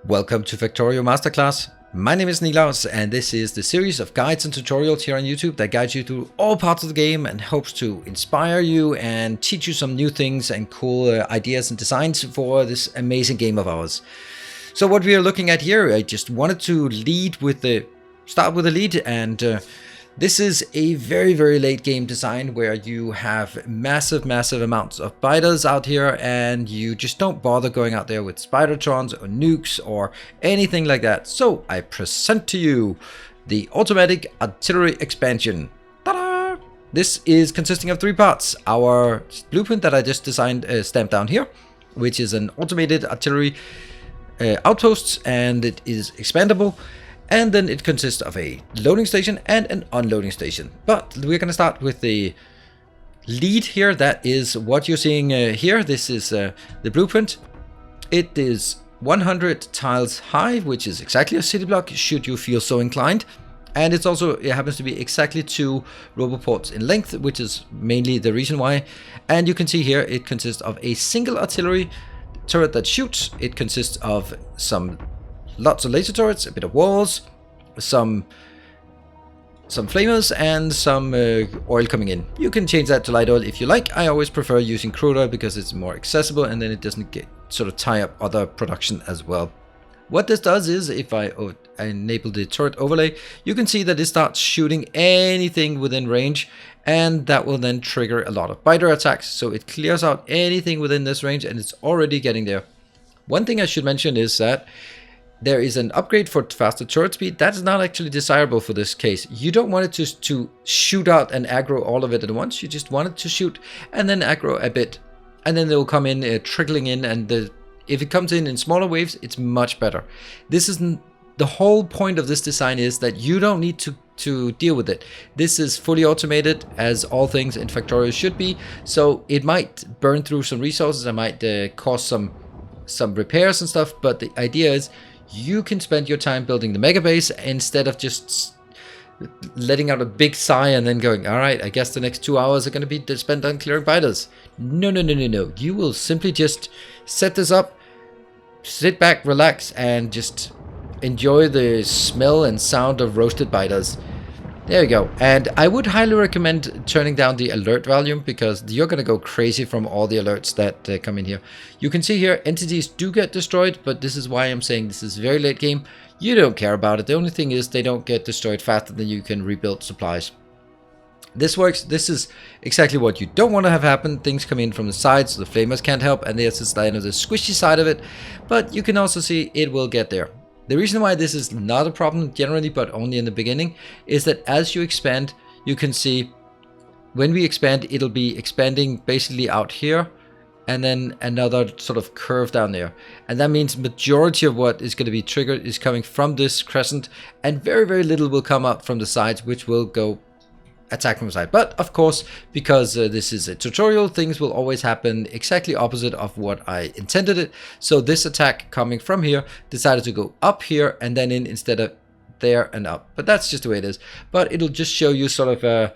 Welcome to Factorio Masterclass. My name is Nilaus, and this is the series of guides and tutorials here on YouTube that guides you through all parts of the game and hopes to inspire you and teach you some new things and cool ideas and designs for this amazing game of ours. So what we are looking at here, I just wanted to start with the lead, and this is a very late game design where you have massive amounts of spiders out here, and you just don't bother going out there with spidertrons or nukes or anything like that. So I present to you the automatic artillery expansion. Ta-da! This is consisting of 3 parts. Our blueprint that I just designed stamped down here, which is an automated artillery outposts, and it is expandable. And then it consists of a loading station and an unloading station. But we're going to start with the lead here. That is what you're seeing here. This is the blueprint. It is 100 tiles high, which is exactly a city block, should you feel so inclined. And it happens to be exactly 2 roboports in length, which is mainly the reason why. And you can see here it consists of a single artillery turret that shoots. It consists of lots of laser turrets, a bit of walls, some flamers, and some oil coming in. You can change that to light oil if you like. I always prefer using crude oil because it's more accessible, and then it doesn't tie up other production as well. What this does is, if I enable the turret overlay, you can see that it starts shooting anything within range, and that will then trigger a lot of spider attacks. So it clears out anything within this range, and it's already getting there. One thing I should mention is that there is an upgrade for faster turret speed. That's not actually desirable for this case. You don't want it to shoot out and aggro all of it at once. You just want it to shoot and then aggro a bit. And then they'll come in trickling in, and if it comes in smaller waves, it's much better. The whole point of this design is that you don't need to deal with it. This is fully automated, as all things in Factorio should be. So it might burn through some resources. It might cause some repairs and stuff. But the idea is, you can spend your time building the mega base instead of just letting out a big sigh and then going, all right, I guess the next 2 hours are going to be spent on clearing spiders. No. You will simply just set this up, sit back, relax, and just enjoy the smell and sound of roasted spiders. There you go. And I would highly recommend turning down the alert volume, because you're going to go crazy from all the alerts that come in here. You can see here entities do get destroyed, but this is why I'm saying this is very late game. You don't care about it. The only thing is they don't get destroyed faster than you can rebuild supplies. This works. This is exactly what you don't want to have happen. Things come in from the sides, so the flamers can't help, and there's this line of the squishy side of it. But you can also see it will get there. The reason why this is not a problem generally, but only in the beginning, is that as you expand, you can see when we expand, it'll be expanding basically out here, and then another sort of curve down there. And that means majority of what is going to be triggered is coming from this crescent, and very little will come up from the sides, which will go attack from the side. But of course, because this is a tutorial, things will always happen exactly opposite of what I intended it. So this attack coming from here decided to go up here and then in instead of there and up. But that's just the way it is. But it'll just show you sort of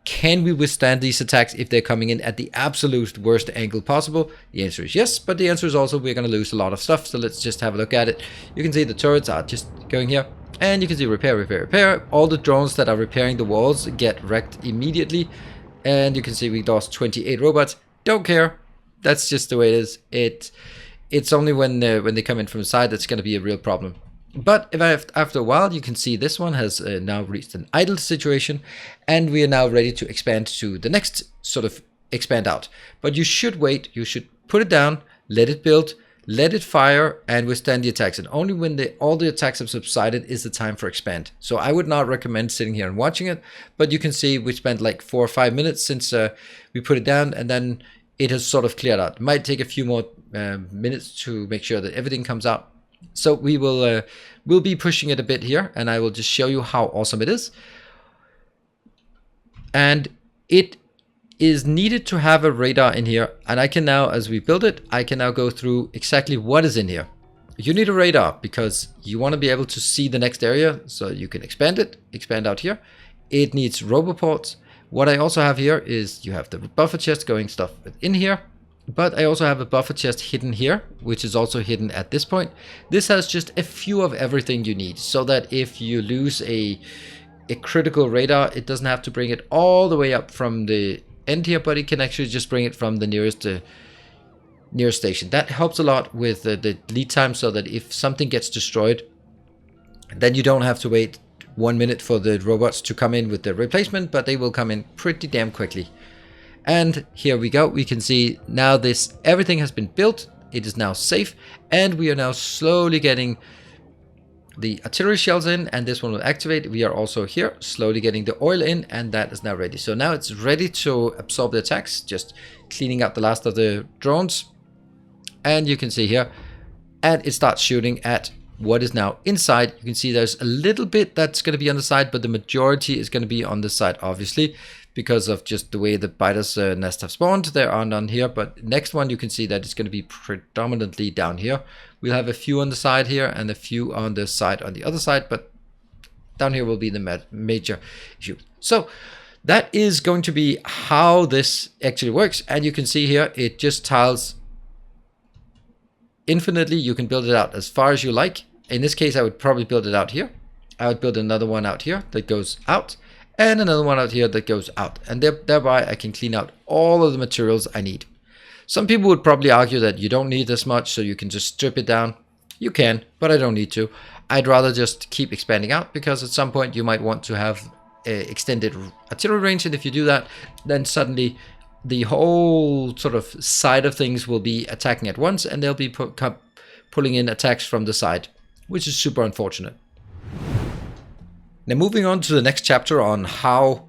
can we withstand these attacks if they're coming in at the absolute worst angle possible? The answer is yes, but the answer is also we're going to lose a lot of stuff. So let's just have a look at it. You can see the turrets are just going here. And you can see repair. All the drones that are repairing the walls get wrecked immediately. And you can see we lost 28 robots. Don't care. That's just the way it is. It's only when they come in from the side that's going to be a real problem. But after a while, you can see this one has now reached an idle situation. And we are now ready to expand to the next sort of expand out. But you should wait. You should put it down, let it build, let it fire, and withstand the attacks. And only when all the attacks have subsided is the time for expand. So I would not recommend sitting here and watching it. But you can see we spent like 4 or 5 minutes since we put it down, and then it has sort of cleared out. It might take a few more minutes to make sure that everything comes out. So we'll be pushing it a bit here, and I will just show you how awesome it is. And it is needed to have a radar in here, and I can now, as we build it, I can now go through exactly what is in here. You need a radar because you want to be able to see the next area, so you can expand out here. It needs roboports. What I also have here is you have the buffer chest going stuff in here, But I also have a buffer chest hidden here, which is also hidden at this point. This has just a few of everything you need, so that if you lose a critical radar, it doesn't have to bring it all the way up from the end here, but it can actually just bring it from the nearest station. That helps a lot with the lead time, so that if something gets destroyed, then you don't have to wait 1 minute for the robots to come in with the replacement, but they will come in pretty damn quickly. And here we go. We can see now everything has been built. It is now safe, and we are now slowly getting the artillery shells in, and this one will activate. We are also here slowly getting the oil in, and that is now ready. So now it's ready to absorb the attacks, just cleaning up the last of the drones. And you can see here, and it starts shooting at what is now inside. You can see there's a little bit that's going to be on the side, but the majority is going to be on the side, obviously, because of just the way the biters nest have spawned. There are none here, but next one you can see that it's going to be predominantly down here. We'll have a few on the side here and a few on the side on the other side, but down here will be the major issue. So that is going to be how this actually works. And you can see here, it just tiles infinitely. You can build it out as far as you like. In this case, I would probably build it out here. I would build another one out here that goes out, and another one out here that goes out, and thereby I can clean out all of the materials I need. Some people would probably argue that you don't need this much, so you can just strip it down. You can, but I don't need to. I'd rather just keep expanding out, because at some point you might want to have extended artillery range, and if you do that, then suddenly the whole sort of side of things will be attacking at once, and they'll be pulling in attacks from the side, which is super unfortunate. Now moving on to the next chapter on how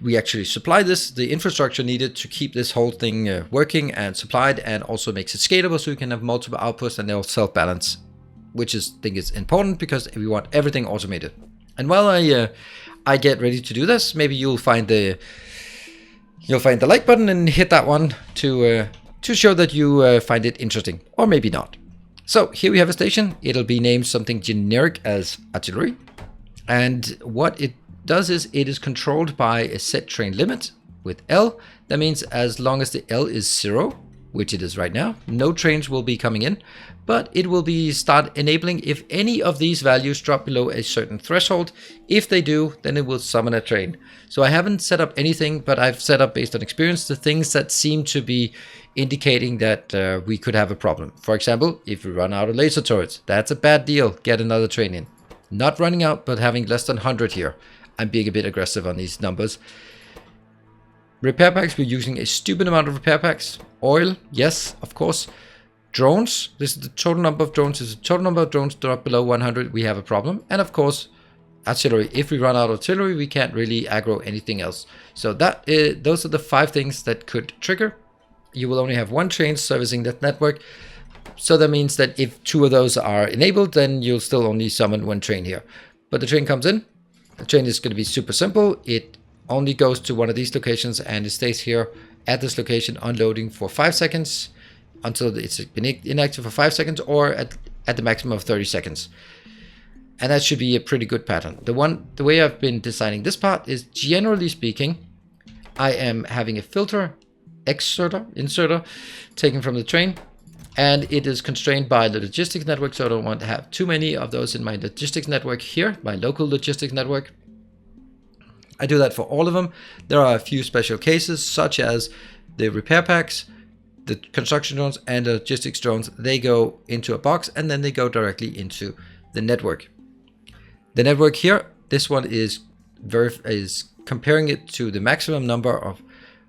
we actually supply this, the infrastructure needed to keep this whole thing working and supplied, and also makes it scalable so you can have multiple outputs and they'll self-balance, which I think is important because we want everything automated. And while I get ready to do this, maybe you'll find the like button and hit that one to show that you find it interesting, or maybe not. So here we have a station. It'll be named something generic as artillery. And what it does is it is controlled by a set train limit with L. That means as long as the L is 0, which it is right now, no trains will be coming in, but it will be start enabling if any of these values drop below a certain threshold. If they do, then it will summon a train. So I haven't set up anything, but I've set up, based on experience, the things that seem to be indicating that we could have a problem. For example, if we run out of laser turrets, that's a bad deal. Get another train in. Not running out, but having less than 100 here. I'm being a bit aggressive on these numbers. Repair packs, we're using a stupid amount of repair packs. Oil, yes, of course. Drones, this is the total number of drones. Is the total number of drones drop below 100, we have a problem. And of course, artillery. If we run out of artillery, we can't really aggro anything else. So those are the 5 things that could trigger. You will only have 1 train servicing that network. So that means that if 2 of those are enabled, then you'll still only summon 1 train here. But the train comes in. The train is going to be super simple. It only goes to one of these locations, and it stays here at this location unloading for 5 seconds until it's been inactive for 5 seconds, or at the maximum of 30 seconds. And that should be a pretty good pattern. The way I've been designing this part is, generally speaking, I am having a filter inserter taken from the train. And it is constrained by the logistics network, so I don't want to have too many of those in my logistics network here, my local logistics network. I do that for all of them. There are a few special cases, such as the repair packs, the construction drones, and the logistics drones. They go into a box, and then they go directly into the network. The network here, this one is comparing it to the maximum number of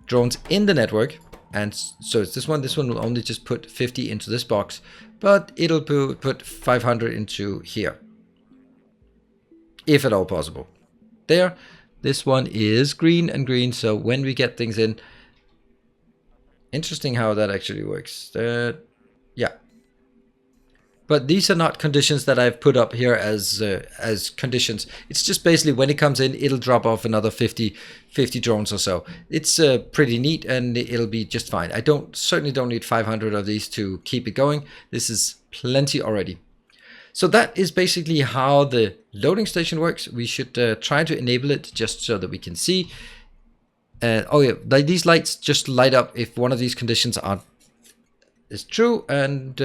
drones in the network. And so it's this one. This one will only just put 50 into this box, but it'll put 500 into here, if at all possible. There, this one is green and green. So when we get things in, interesting how that actually works. Yeah. But these are not conditions that I've put up here as conditions. It's just basically when it comes in, it'll drop off another 50 drones or so. It's pretty neat, and it'll be just fine. I certainly don't need 500 of these to keep it going. This is plenty already. So that is basically how the loading station works. We should try to enable it just so that we can see. Oh yeah, these lights just light up if one of these conditions are is true. And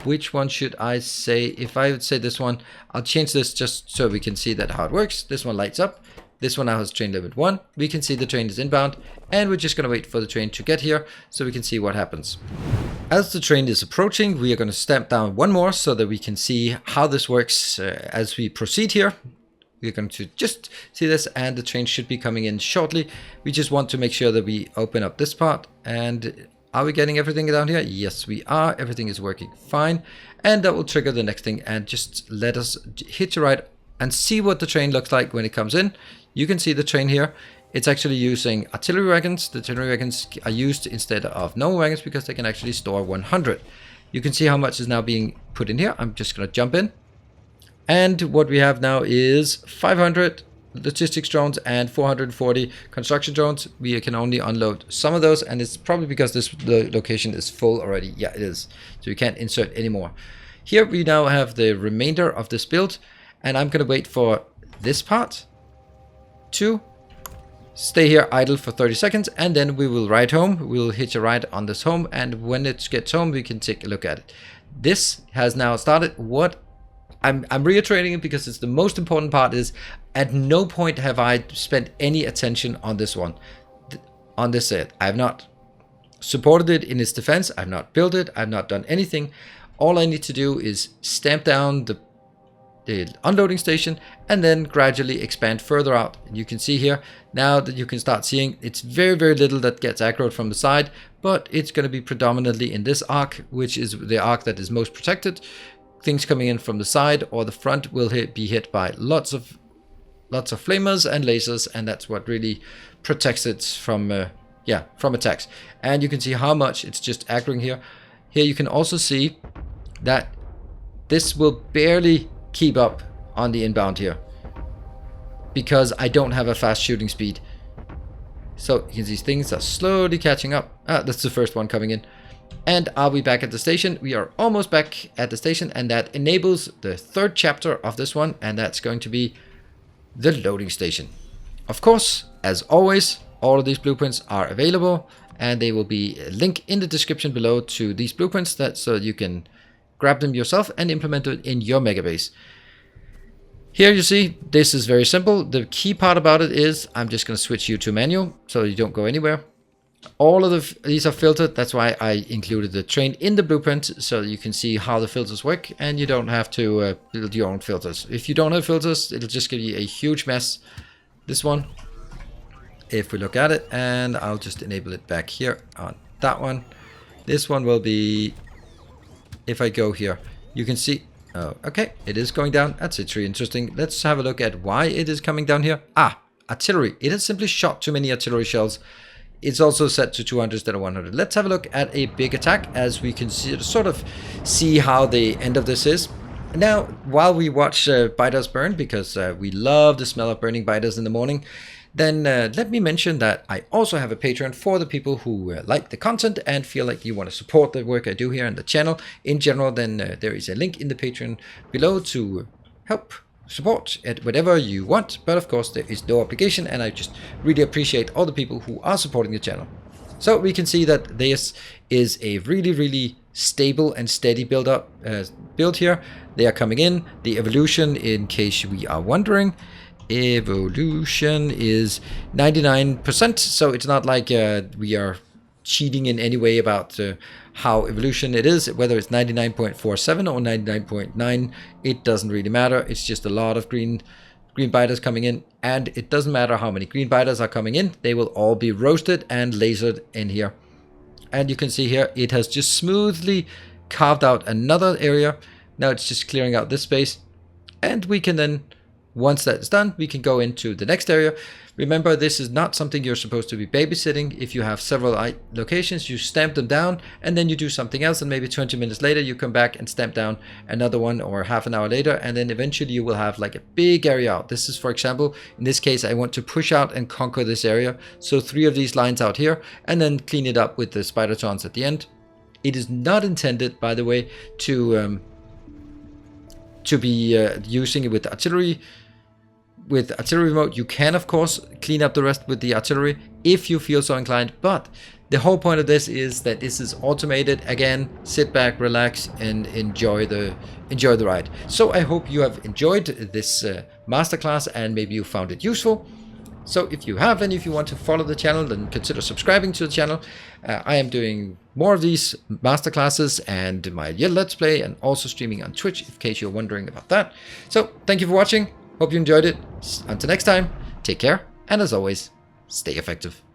which one should I say? If I would say this one, I'll change this just so we can see that how it works. This one lights up. This one now has train limit 1. We can see the train is inbound, and we're just going to wait for the train to get here so we can see what happens. As the train is approaching, we are going to stamp down one more so that we can see how this works as we proceed here. We're going to just see this, and the train should be coming in shortly. We just want to make sure that we open up this part. And are we getting everything down here? Yes, we are. Everything is working fine. And that will trigger the next thing. And just let us hitch a ride and see what the train looks like when it comes in. You can see the train here. It's actually using artillery wagons. The artillery wagons are used instead of normal wagons because they can actually store 100. You can see how much is now being put in here. I'm just going to jump in. And what we have now is 500 logistics drones and 440 construction drones. We can only unload some of those, and it's probably because the location is full already. Yeah, it is. So you can't insert anymore. Here we now have the remainder of this build, and I'm going to wait for this part to stay here idle for 30 seconds, and then we will ride home. We'll hitch a ride on this home, and when it gets home, we can take a look at it. This has now started. What I'm reiterating it because it's the most important part is at no point have I spent any attention on this one. On this set, I have not supported it in its defense. I've not built it. I've not done anything. All I need to do is stamp down the unloading station and then gradually expand further out. And you can see here now that you can start seeing it's very, very little that gets aggroed from the side, but it's going to be predominantly in this arc, which is the arc that is most protected. Things coming in from the side or the front will be hit by lots of flamers and lasers, and that's what really protects it from attacks. And you can see how much it's just aggroing here. Here you can also see that this will barely keep up on the inbound here because I don't have a fast shooting speed. So you can see things are slowly catching up. That's the first one coming in. And I'll be back at the station. We are almost back at the station, and that enables the third chapter of this one, and that's going to be the loading station. Of course, as always, all of these blueprints are available, and they will be a link in the description below to these blueprints so you can grab them yourself and implement it in your megabase. Here you see, this is very simple. The key part about it is I'm just going to switch you to manual so you don't go anywhere. All of these are filtered. That's why I included the train in the blueprint so you can see how the filters work, and you don't have to build your own filters. If you don't have filters, it'll just give you a huge mess. This one, if we look at it, and I'll just enable it back here on that one. This one will be, if I go here, you can see, oh, okay, it is going down. That's really interesting. Let's have a look at why it is coming down here. Artillery. It has simply shot too many artillery shells. It's also set to 200 instead of 100. Let's have a look at a big attack as we can see how the end of this is. Now, while we watch biters burn, because we love the smell of burning biters in the morning, then let me mention that I also have a Patreon for the people who like the content and feel like you want to support the work I do here on the channel in general. Then there is a link in the Patreon below to help support at whatever you want, but of course there is no obligation, and I just really appreciate all the people who are supporting the channel. So we can see that this is a really, really stable and steady build here. They are coming in. The evolution, in case we are wondering, evolution is 99%, so it's not like we are cheating in any way about how evolution it is, whether it's 99.47 or 99.9, it doesn't really matter. It's just a lot of green biters coming in, and it doesn't matter how many green biters are coming in, they will all be roasted and lasered in here. And you can see here it has just smoothly carved out another area. Now it's just clearing out this space, and we can then, once that's done, we can go into the next area. Remember, this is not something you're supposed to be babysitting. If you have several locations, you stamp them down, and then you do something else, and maybe 20 minutes later you come back and stamp down another one, or half an hour later, and then eventually you will have like a big area out. This is, for example, in this case, I want to push out and conquer this area. So 3 of these lines out here, and then clean it up with the spider-trons at the end. It is not intended, by the way, to be using it with artillery with artillery mode, you can of course clean up the rest with the artillery if you feel so inclined, but the whole point of this is that this is automated. Again, sit back, relax, and enjoy the ride. So I hope you have enjoyed this masterclass, and maybe you found it useful. So if you have, and if you want to follow the channel, then consider subscribing to the channel. I am doing more of these masterclasses and my Let's Play, and also streaming on Twitch, in case you're wondering about that. So thank you for watching. Hope you enjoyed it. Until next time, take care, and as always, stay effective.